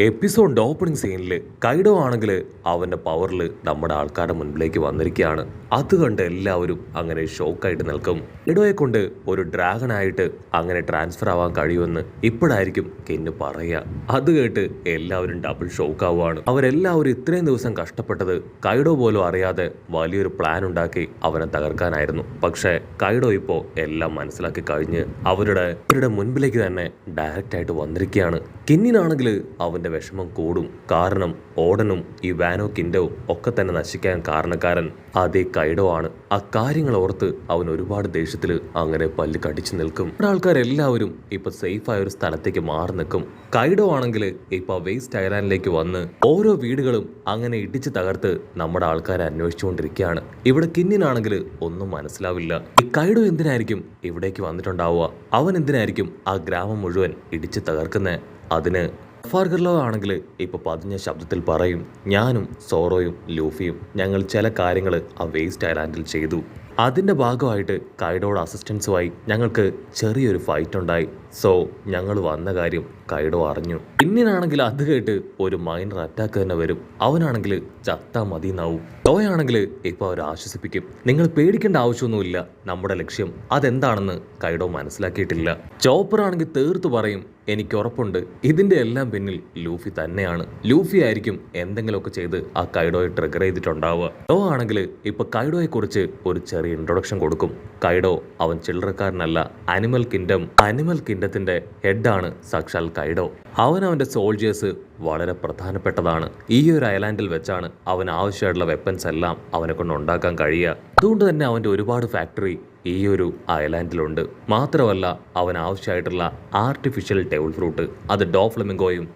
എപ്പിസോഡിന്റെ opening സീനിൽ Kaido ആണെങ്കിൽ അവന്റെ പവറിൽ നമ്മുടെ ആൾക്കാരുടെ മുൻപിലേക്ക് വന്നിരിക്കുകയാണ്. അത് കണ്ട് എല്ലാവരും അങ്ങനെ ഷോക്കായിട്ട് നിൽക്കും. കൈഡോയെ കൊണ്ട് ഒരു ഡ്രാഗൺ ആയിട്ട് അങ്ങനെ ട്രാൻസ്ഫർ ആവാൻ കഴിയുമെന്ന് ഇപ്പോഴായിരിക്കും കെന്ന് പറയുക. അത് കേട്ട് എല്ലാവരും ഡബിൾ ഷോക്ക് ആവുകയാണ്. അവരെല്ലാവരും ഇത്രയും ദിവസം കഷ്ടപ്പെട്ടത് കൈഡോ പോലും അറിയാതെ വലിയൊരു പ്ലാൻ ഉണ്ടാക്കി അവനെ തകർക്കാനായിരുന്നു. പക്ഷേ കൈഡോ ഇപ്പോൾ എല്ലാം മനസ്സിലാക്കി കഴിഞ്ഞ് അവരുടെ മുൻപിലേക്ക് തന്നെ ഡയറക്റ്റ് ആയിട്ട് വന്നിരിക്കുകയാണ്. കെന്നിനാണെങ്കിൽ അവന്റെ വിഷമം കൂടും. കാരണം ഓടനും ഈ വാനോ കിൻഡവും ഒക്കെ തന്നെ നശിക്കാൻ കാരണക്കാരൻ അതേ കൈഡോ ആണ്. ആ കാര്യങ്ങൾ ഓർത്ത് അവൻ ഒരുപാട് ദേഷ്യത്തിൽ അങ്ങനെ പല്ല് കടിച്ചു നിൽക്കും. ആൾക്കാരെല്ലാവരും ഇപ്പൊ സേഫ് ആയ ഒരു സ്ഥലത്തേക്ക് മാറി നിൽക്കും. കൈഡോ ആണെങ്കിൽ ഇപ്പൊ വേസ്റ്റ് ഐലാൻഡിലേക്ക് വന്ന് ഓരോ വീടുകളും അങ്ങനെ ഇടിച്ച് തകർത്ത് നമ്മുടെ ആൾക്കാരെ അന്വേഷിച്ചുകൊണ്ടിരിക്കുകയാണ്. ഇവിടെ കിന്നിനാണെങ്കിൽ ഒന്നും മനസ്സിലാവില്ല. ഈ കൈഡോ എന്തിനായിരിക്കും ഇവിടേക്ക് വന്നിട്ടുണ്ടാവുക? അവൻ എന്തിനായിരിക്കും ആ ഗ്രാമം മുഴുവൻ ഇടിച്ച് തകർക്കുന്നത്? അതിന് ഫാർഗർലോ ആണെങ്കിൽ ഇപ്പൊ പതിഞ്ഞ ശബ്ദത്തിൽ പറയും, ഞാനും സോറോയും ലൂഫിയും ഞങ്ങൾ ചില കാര്യങ്ങൾ ആ വേസ്റ്റ് ഐലാൻഡിൽ ചെയ്തു. അതിന്റെ ഭാഗമായിട്ട് കൈഡോയുടെ അസിസ്റ്റൻസുമായി ഞങ്ങൾക്ക് ചെറിയൊരു ഫൈറ്റ് ഉണ്ടായി. സോ ഞങ്ങൾ വന്ന കാര്യം കൈഡോ അറിഞ്ഞു. പിന്നിനാണെങ്കിൽ അത് കേട്ട് ഒരു മൈനർ അറ്റാക്ക് തന്നെ വരും. അവനാണെങ്കിൽ ചത്താ മതി എന്നാവും. ടോയാണെങ്കിൽ ഇപ്പൊ അവർ ആശ്വസിപ്പിക്കും, നിങ്ങൾ പേടിക്കേണ്ട ആവശ്യമൊന്നുമില്ല, നമ്മുടെ ലക്ഷ്യം അതെന്താണെന്ന് കൈഡോ മനസ്സിലാക്കിയിട്ടില്ല. ചോപ്പർ ആണെങ്കിൽ തീർത്തു പറയും, എനിക്ക് ഉറപ്പുണ്ട് ഇതിന്റെ എല്ലാം പിന്നിൽ ലൂഫി തന്നെയാണ്. ലൂഫി ആയിരിക്കും എന്തെങ്കിലുമൊക്കെ ചെയ്ത് ആ കൈഡോയെ ട്രിഗർ ചെയ്തിട്ടുണ്ടാവുക. ടോ ആണെങ്കിൽ ഇപ്പൊ കൈഡോയെ കുറിച്ച് ഒരു ചെറിയ ഇൻട്രൊഡക്ഷൻ കൊടുക്കും. കൈഡോ അവൻ ചില്ലറക്കാരനല്ല, അനിമൽ കിൻഡത്തിന്റെ ഹെഡാണ് സാക്ഷാൽ കൈഡോ. അവന്റെ സോൾജേഴ്സ് വളരെ പ്രധാനപ്പെട്ടതാണ്. ഈ ഒരു ഐലാൻഡിൽ വെച്ചാണ് അവന് ആവശ്യമായിട്ടുള്ള വെപ്പൻസ് എല്ലാം അവനെ കൊണ്ട് ഉണ്ടാക്കാൻ കഴിയുക. അതുകൊണ്ട് തന്നെ അവന്റെ ഒരുപാട് ഫാക്ടറി ഈ ഒരു ഐലാൻഡിലുണ്ട്. മാത്രമല്ല അവൻ ആവശ്യമായിട്ടുള്ള ആർട്ടിഫിഷ്യൽ ഡെവിൾ ഫ്രൂട്ട് അത് ഡോഫ്ലമിംഗോയും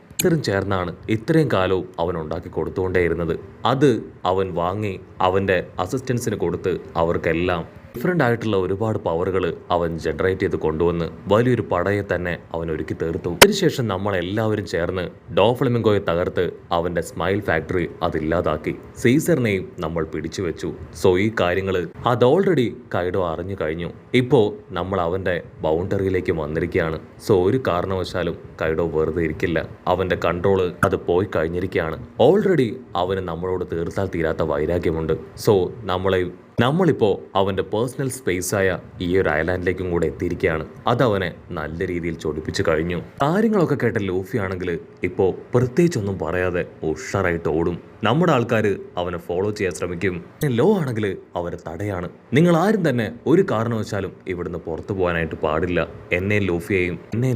ചേർന്നാണ് ഇത്രയും കാലവും അവൻ ഉണ്ടാക്കി കൊടുത്തുകൊണ്ടേയിരുന്നത്. അത് അവൻ വാങ്ങി അവന്റെ അസിസ്റ്റൻസിന് കൊടുത്ത് അവർക്കെല്ലാം ഡിഫറെൻ്റ് ആയിട്ടുള്ള ഒരുപാട് പവറുകൾ അവൻ ജനറേറ്റ് ചെയ്ത് കൊണ്ടുവന്ന് വലിയൊരു പടയെ തന്നെ അവൻ ഒരുക്കി തീർത്തു. അതിനുശേഷം നമ്മളെല്ലാവരും ചേർന്ന് ഡോഫ്ലമിംഗോയെ തകർത്ത് അവന്റെ സ്മൈൽ ഫാക്ടറി അതില്ലാതാക്കി. സീസറിനെയും നമ്മൾ പിടിച്ചു വെച്ചു. സോ ഈ കാര്യങ്ങൾ അത് ഓൾറെഡി കൈഡോ അറിഞ്ഞു കഴിഞ്ഞു. ഇപ്പോൾ നമ്മൾ അവന്റെ ബൗണ്ടറിയിലേക്ക് വന്നിരിക്കുകയാണ്. സോ ഒരു കാരണവശാലും കൈഡോ വെറുതെ ഇരിക്കില്ല. അവന്റെ കൺട്രോള് അത് പോയി കഴിഞ്ഞിരിക്കുകയാണ്. ഓൾറെഡി അവന് നമ്മളോട് തീർത്താൽ തീരാത്ത വൈരാഗ്യമുണ്ട്. സോ നമ്മളിപ്പോ അവന്റെ പേഴ്സണൽ സ്പേസായ ഈ ഒരു ഐലാൻഡിലേക്കും കൂടെ എത്തിയിരിക്കുകയാണ്. അതവനെ നല്ല രീതിയിൽ ചൊടിപ്പിച്ചു കഴിഞ്ഞു. കാര്യങ്ങളൊക്കെ കേട്ട ലൂഫി ആണെങ്കിൽ ഇപ്പോ പ്രത്യേകിച്ചൊന്നും പറയാതെ ഉഷാറായിട്ട് ഓടും. നമ്മുടെ ആൾക്കാർ അവനെ ഫോളോ ചെയ്യാൻ ശ്രമിക്കും. ലോ ആണെങ്കിൽ അവരെ തടയാണ്. നിങ്ങൾ ആരും തന്നെ ഒരു കാരണവശാലും ഇവിടുന്ന് പുറത്തു പോകാനായിട്ട് പാടില്ല. എന്നെയും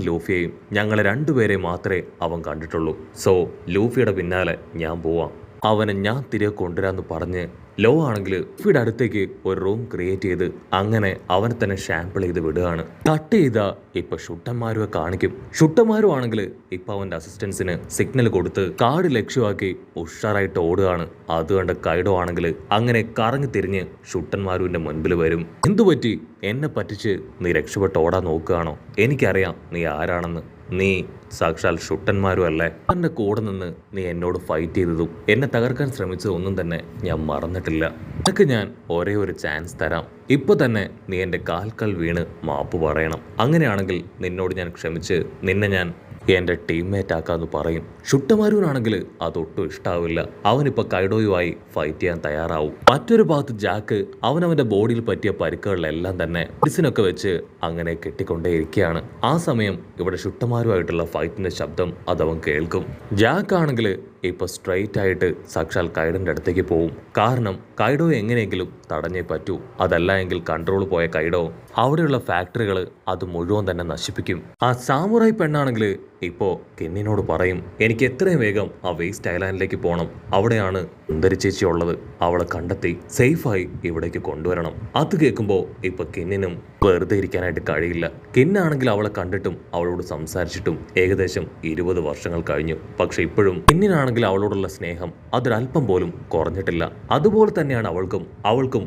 ലൂഫിയെയും ഞങ്ങളെ രണ്ടുപേരെ മാത്രമേ അവൻ കണ്ടിട്ടുള്ളൂ. സോ ലൂഫിയുടെ പിന്നാലെ ഞാൻ പോവാം, അവനെ ഞാൻ തിരികെ കൊണ്ടുവരാന്ന് പറഞ്ഞ് ലോ ആണെങ്കിൽ ലൂഫിയുടെ അടുത്തേക്ക് ഒരു റൂം ക്രിയേറ്റ് ചെയ്ത് അങ്ങനെ അവനെ തന്നെ ഷാമ്പിൾ ചെയ്ത് വിടുകയാണ്. കട്ട് ചെയ്ത ഇപ്പൊ ഷുട്ടന്മാരെ കാണിക്കും. ഷുട്ടന്മാരും ആണെങ്കിൽ ഇപ്പൊ അവന്റെ അസിസ്റ്റൻസിന് സിഗ്നൽ കൊടുത്ത് കാട് ലക്ഷ്യമാക്കി ഉഷാറായിട്ട് ഓടുകയാണ്. അത് കണ്ട് കൈഡോ ആണെങ്കിൽ അങ്ങനെ കറങ്ങി തിരിഞ്ഞ് ഷുട്ടന്മാരുടെ മുൻപിൽ വരും. എന്തുപറ്റി? എന്നെ പറ്റിച്ച് നീ രക്ഷപ്പെട്ട് ഓടാൻ നോക്കുകയാണോ? എനിക്കറിയാം നീ ആരാണെന്ന്. നീ സാക്ഷാൽ ഷുട്ടന്മാരും അല്ലേ? എന്റെ കൂടെ നിന്ന് നീ എന്നോട് ഫൈറ്റ് ചെയ്തതും എന്നെ തകർക്കാൻ ശ്രമിച്ചതൊന്നും തന്നെ ഞാൻ മറന്നിട്ടില്ല. നിനക്ക് ഞാൻ ഒരേ ഒരു ചാൻസ് തരാം. ഇപ്പൊ തന്നെ നീ എന്റെ കാൽക്കൽ വീണ് മാപ്പ് പറയണം. അങ്ങനെയാണെങ്കിൽ നിന്നോട് ഞാൻ ക്ഷമിച്ച് നിന്നെ ഞാൻ എന്റെ ടീംമേറ്റ് ആക്കാന്ന് പറയും. ഷുട്ടമാരൂനാണെങ്കിൽ അതൊട്ടും ഇഷ്ടാവില്ല. അവനിപ്പോ കൈഡോയുമായി ഫൈറ്റ് ചെയ്യാൻ തയ്യാറാവും. മറ്റൊരു ഭാഗത്ത് ജാക്ക് അവനവന്റെ ബോഡിയിൽ പറ്റിയ പരിക്കുകളിലെല്ലാം തന്നെ മെഡിസിനൊക്കെ വെച്ച് അങ്ങനെ കെട്ടിക്കൊണ്ടേയിരിക്കുകയാണ്. ആ സമയം ഇവിടെ ഷുട്ടമാരുമായിട്ടുള്ള ഫൈറ്റിന്റെ ശബ്ദം അതവൻ കേൾക്കും. ജാക്ക് ആണെങ്കിൽ ഇപ്പൊ സ്ട്രെയിറ്റ് ആയിട്ട് സാക്ഷാൽ കൈഡോന്റെ അടുത്തേക്ക് പോവും. കാരണം കൈഡോ എങ്ങനെയെങ്കിലും തടഞ്ഞേ പറ്റൂ. അതല്ല എങ്കിൽ കൺട്രോൾ പോയ കൈഡോ അവിടെയുള്ള ഫാക്ടറികൾ അത് മുഴുവൻ തന്നെ നശിപ്പിക്കും. ആ സാമുറായി പെണ്ണാണെങ്കിൽ ഇപ്പോ കെന്നിനോട് പറയും, എനിക്ക് എത്രയും വേഗം ആ വേസ്റ്റ് ഐലാൻഡിലേക്ക് പോകണം. അവിടെയാണ് സുന്ദരി ചേച്ചി ഉള്ളത്. അവളെ കണ്ടെത്തി സേഫായി ഇവിടേക്ക് കൊണ്ടുവരണം. അത് കേൾക്കുമ്പോൾ ഇപ്പൊ കെന്നിനും വെറുതെ ഇരിക്കാനായിട്ട് കഴിയില്ല. കെന്നാണെങ്കിൽ അവളെ കണ്ടിട്ടും അവളോട് സംസാരിച്ചിട്ടും ഏകദേശം 20 വർഷങ്ങൾ കഴിഞ്ഞു. പക്ഷെ ഇപ്പോഴും കെന്നിനാണെങ്കിൽ അവളോടുള്ള സ്നേഹം അതൊരല്പം പോലും കുറഞ്ഞിട്ടില്ല. അതുപോലെ തന്നെയാണ് അവൾക്കും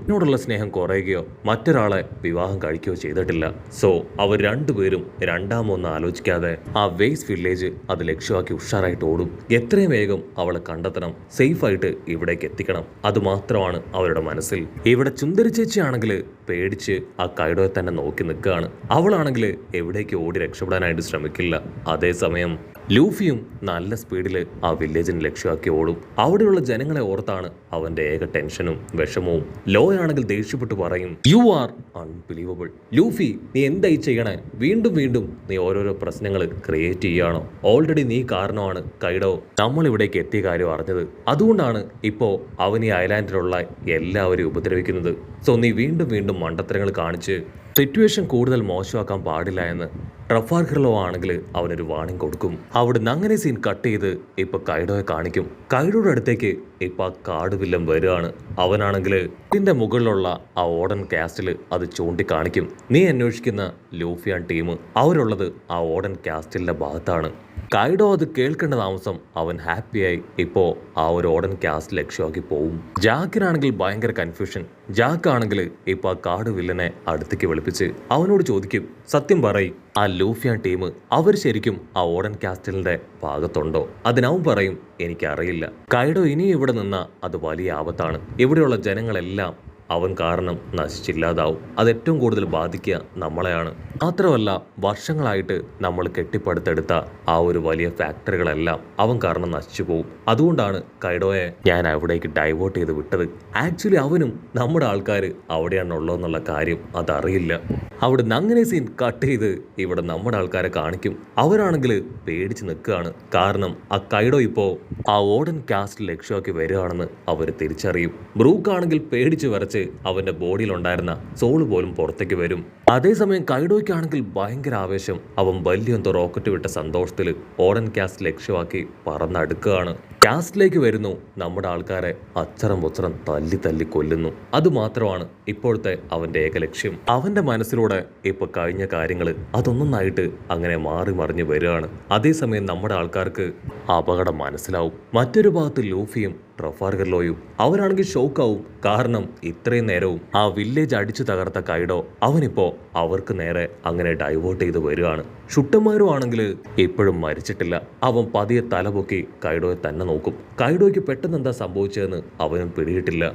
എന്നോടുള്ള സ്നേഹം കുറയുകയോ മറ്റൊരാളെ വിവാഹം കഴിക്കുകയോ ചെയ്തിട്ടില്ല. സോ അവർ രണ്ടുപേരും രണ്ടാമൊന്നും ആലോചിക്കാതെ ആ വേസ്റ്റ് വില്ലേജ് അത് ലക്ഷ്യമാക്കി ഉഷാറായിട്ട് ഓടും. എത്രയും വേഗം അവളെ കണ്ടെത്തണം, സേഫായിട്ട് ഇവിടേക്ക് എത്തിക്കണം. അതുമാത്രമാണ് അവരുടെ മനസ്സിൽ. ഇവിടെ സുന്ദരി ചേച്ചി ആണെങ്കിൽ പേടിച്ച് ആ കൈഡോയെ തന്നെ നോക്കി നിൽക്കുകയാണ്. അവളാണെങ്കിൽ എവിടേക്ക് ഓടി രക്ഷപ്പെടാനായിട്ട് ശ്രമിക്കില്ല. അതേസമയം ലൂഫിയും നല്ല സ്പീഡിൽ ആ വില്ലേജിന് ലക്ഷ്യമാക്കി ഓടും. അവിടെയുള്ള ജനങ്ങളെ ഓർത്താണ് അവന്റെ ഏക ടെൻഷനും വിഷമവും. ലോയാണെങ്കിൽ ദേഷ്യപ്പെട്ട് പറയും, യു ആർ അൺബിലീവബിൾ. ലൂഫി, നീ എന്തായി ചെയ്യണേ? വീണ്ടും വീണ്ടും നീ ഓരോരോ പ്രശ്നങ്ങൾ ക്രിയേറ്റ് ചെയ്യുകയാണോ? ഓൾറെഡി നീ കാരണമാണ് കൈഡോ നമ്മൾ ഇവിടേക്ക് എത്തിയ കാര്യം അറിഞ്ഞത്. അതുകൊണ്ടാണ് ഇപ്പോൾ അവൻ ഈ ഐലാൻഡിലുള്ള എല്ലാവരെയും ഉപദ്രവിക്കുന്നത്. സോ നീ വീണ്ടും വീണ്ടും മണ്ടത്തരങ്ങൾ കാണിച്ച് സിറ്റുവേഷൻ കൂടുതൽ മോശമാക്കാൻ പാടില്ല എന്ന് ട്രഫാൽഗറിലോ ആണെങ്കിൽ അവനൊരു വാണിംഗ് കൊടുക്കും. അവിടുന്ന് അങ്ങനെ സീൻ കട്ട് ചെയ്ത് ഇപ്പൊ കൈഡോയെ കാണിക്കും. കൈഡോയുടെ അടുത്തേക്ക് ഇപ്പൊ ആ കാട് വില്ലൻ വരികയാണ്. അവനാണെങ്കിൽ ഇതിന്റെ മുകളിലുള്ള ആ ഓർഡൻ കാസ്റ്റിൽ അത് ചൂണ്ടിക്കാണിക്കും. നീ അന്വേഷിക്കുന്ന ലൂഫിയാൻ ടീം അവരുള്ളത് ആ ഓർഡൻ കാസ്റ്റിലിന്റെ ഭാഗത്താണ്. കൈഡോ അത് കേൾക്കേണ്ട താമസം അവൻ ഹാപ്പിയായി ഇപ്പോ ആ ഒരു ഓർഡൻ കാസ്റ്റ് ലക്ഷ്യമാക്കി പോവും. ജാക്കിനാണെങ്കിൽ ഭയങ്കര കൺഫ്യൂഷൻ. ജാക്ക് ആണെങ്കിൽ ഇപ്പൊ ആ കാട് വില്ലനെ അടുത്തേക്ക് വിളിപ്പിച്ച് അവനോട് ചോദിക്കും, സത്യം പറയും, ആ ലൂഫിയാൻ ടീം അവർ ശരിക്കും ആ ഓർഡൻ കാസ്റ്റലിന്റെ ഭാഗത്തുണ്ടോ? അതിനവൻ പറയും, എനിക്കറിയില്ല. കൈഡോ ഇനി ഇവിടെ നിന്നാ അത് വലിയ ആപത്താണ്. ഇവിടെയുള്ള ജനങ്ങളെല്ലാം അവൻ കാരണം നശിച്ചില്ലാതാവും. അത് ഏറ്റവും കൂടുതൽ ബാധിക്കുക നമ്മളെയാണ്. മാത്രമല്ല വർഷങ്ങളായിട്ട് നമ്മൾ കെട്ടിപ്പടുത്തെടുത്ത ആ ഒരു വലിയ ഫാക്ടറികളെല്ലാം അവൻ കാരണം നശിച്ചു പോകും. അതുകൊണ്ടാണ് കൈഡോയെ ഞാൻ അവിടേക്ക് ഡൈവേർട്ട് ചെയ്ത് വിട്ടത്. ആക്ച്വലി അവനും നമ്മുടെ ആൾക്കാർ അവിടെയാണുള്ളതെന്നുള്ള കാര്യം അതറിയില്ല. അവിടുന്ന് അങ്ങനെ സീൻ കട്ട് ചെയ്ത് ഇവിടെ നമ്മുടെ ആൾക്കാരെ കാണിക്കും. അവരാണെങ്കിൽ പേടിച്ച് നിൽക്കുകയാണ്. കാരണം ആ കൈഡോ ഇപ്പോൾ ആ ഓർഡൻ കാസ്റ്റ് ലക്ഷ്യമാക്കി വരികയാണെന്ന് അവർ തിരിച്ചറിയും. ബ്രൂക്കാണെങ്കിൽ പേടിച്ച് വരച്ച് അവന്റെ ബോഡിയിലുണ്ടായിരുന്ന സോള് പോലും പുറത്തേക്ക് വരും. അതേസമയം കൈഡോയ്ക്കാണെങ്കിൽ ഭയങ്കര ആവേശം. അവൻ വലിയ റോക്കറ്റ് വിട്ട സന്തോഷത്തിൽ ഓർഡൻ കാസ്റ്റ് ലക്ഷ്യമാക്കി പറന്നടുക്കുകയാണ്. കാസ്റ്റിലേക്ക് വരുന്നു. നമ്മുടെ ആൾക്കാരെ അച്ചറം പുച്ചറം തല്ലി തല്ലി കൊല്ലുന്നു. അതുമാത്രമാണ് ഇപ്പോഴത്തെ അവന്റെ ഏക ലക്ഷ്യം. അവന്റെ മനസ്സിലൂടെ ഇപ്പൊ കഴിഞ്ഞ കാര്യങ്ങൾ അതൊന്നൊന്നായിട്ട് അങ്ങനെ മാറി മറിഞ്ഞ് വരികയാണ്. അതേസമയം നമ്മുടെ ആൾക്കാർക്ക് അപകടം മനസ്സിലാവും. മറ്റൊരു ഭാഗത്ത് ലൂഫിയും ട്രഫാൽഗറിലോയും അവരാണെങ്കിൽ ഷോക്കാവും. കാരണം ഇത്രയും നേരവും ആ വില്ലേജ് അടിച്ചു തകർത്ത കൈഡോ അവനിപ്പോ അവർക്ക് നേരെ അങ്ങനെ ഡൈവേർട്ട് ചെയ്ത് വരികയാണ്. ഷുട്ടന്മാരും ആണെങ്കിൽ ഇപ്പോഴും മരിച്ചിട്ടില്ല. അവൻ പതിയെ തലപൊക്കി കൈഡോയെ തന്നെ നോക്കും. കൈഡോയ്ക്ക് പെട്ടെന്ന് എന്താ സംഭവിച്ചതെന്ന് അവനും പിടിയിട്ടില്ല.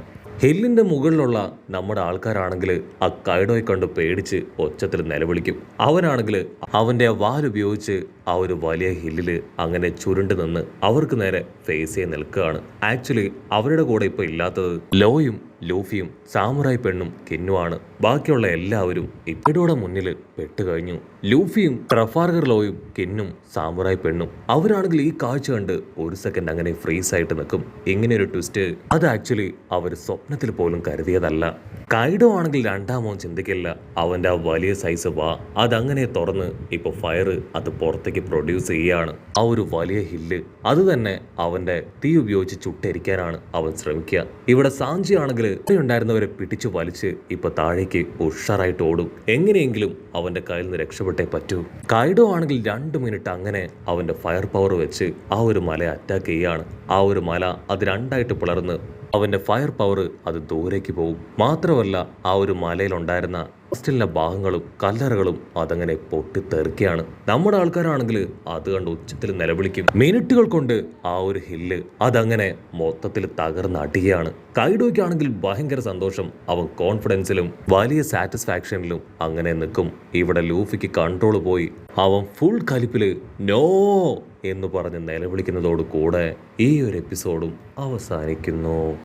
ഹില്ലിന്റെ മുകളിലുള്ള നമ്മുടെ ആൾക്കാരാണെങ്കിൽ ആ കൈഡോയെ കണ്ട് പേടിച്ച് ഒച്ചത്തിൽ നിലവിളിക്കും. അവനാണെങ്കിൽ അവന്റെ വാലുപയോഗിച്ച് ആ ഒരു വലിയ ഹില്ലില് അങ്ങനെ ചുരുണ്ട് നിന്ന് അവർക്ക് നേരെ ഫേസ് ചെയ്ത് നിൽക്കുകയാണ്. ആക്ച്വലി അവരുടെ കൂടെ ഇപ്പൊ ഇല്ലാത്തത് ലോയും ലൂഫിയും സാമുറായി പെണ്ണും കിന്നുമാണ്. ബാക്കിയുള്ള എല്ലാവരും ഇപ്പയുടെ മുന്നിൽ പെട്ടുകഴിഞ്ഞു. ലൂഫിയും ട്രഫാൽഗറിലോയും കിന്നും സാമുറായി പെണ്ണും അവരാണെങ്കിൽ ഈ കാഴ്ച കണ്ട് ഒരു സെക്കൻഡ് അങ്ങനെ ഫ്രീസ് ആയിട്ട് നിൽക്കും. ഇങ്ങനെ ഒരു ട്വിസ്റ്റ് അത് ആക്ച്വലി അവർ സ്വപ്നത്തിൽ പോലും കരുതിയതല്ല. കൈഡോ ആണെങ്കിൽ രണ്ടാമോ ചിന്തിക്കില്ല. അവന്റെ ആ വലിയ സൈസ് വാ അതങ്ങനെ തുറന്ന് ഇപ്പൊ ഫയർ അത് പുറത്തേക്ക് പ്രൊഡ്യൂസ് ചെയ്യാണ്. ആ ഒരു വലിയ ഹില്ല് അത് തന്നെ അവന്റെ തീ ഉപയോഗിച്ച് ചുട്ടരിക്കാനാണ് അവൻ ശ്രമിക്കുക. ഇവിടെ സാഞ്ചി ആണെങ്കിൽ ഉണ്ടായിരുന്നവരെ പിടിച്ചു വലിച്ച് ഇപ്പൊ താഴേക്ക് ഉഷാറായിട്ട് ഓടും. എങ്ങനെയെങ്കിലും അവന്റെ കയ്യിൽ നിന്ന് രക്ഷപ്പെട്ടേ പറ്റൂ. കൈഡോ ആണെങ്കിൽ 2 മിനിറ്റ് അങ്ങനെ അവന്റെ ഫയർ പവർ വെച്ച് ആ ഒരു മല അറ്റാക്ക് ചെയ്യാണ്. ആ ഒരു മല അത് രണ്ടായിട്ട് പിളർന്ന് അവന്റെ ഫയർ പവർ അത് ദൂരേക്ക് പോകും. മാത്രമല്ല ആ ഒരു മലയിലുണ്ടായിരുന്ന ഹോസ്റ്റലിന്റെ ഭാഗങ്ങളും കല്ലറകളും അതങ്ങനെ പൊട്ടിത്തെറിക്കുകയാണ്. നമ്മുടെ ആൾക്കാരാണെങ്കിൽ അത് കണ്ട് ഉച്ചത്തിൽ നിലവിളിക്കും. മിനിറ്റുകൾ കൊണ്ട് ആ ഒരു ഹില്ല് അതങ്ങനെ മൊത്തത്തിൽ തകർന്നടിയാണ്. കൈഡോയ്ക്കാണെങ്കിൽ ഭയങ്കര സന്തോഷം. അവൻ കോൺഫിഡൻസിലും വലിയ സാറ്റിസ്ഫാക്ഷനിലും അങ്ങനെ നിൽക്കും. ഇവിടെ ലൂഫിക്ക് കൺട്രോൾ പോയി. അവൻ ഫുൾ കലിപ്പില് നോ എന്ന് പറഞ്ഞ് നിലവിളിക്കുന്നതോട് കൂടെ ഈ ഒരു എപ്പിസോഡും അവസാനിക്കുന്നു.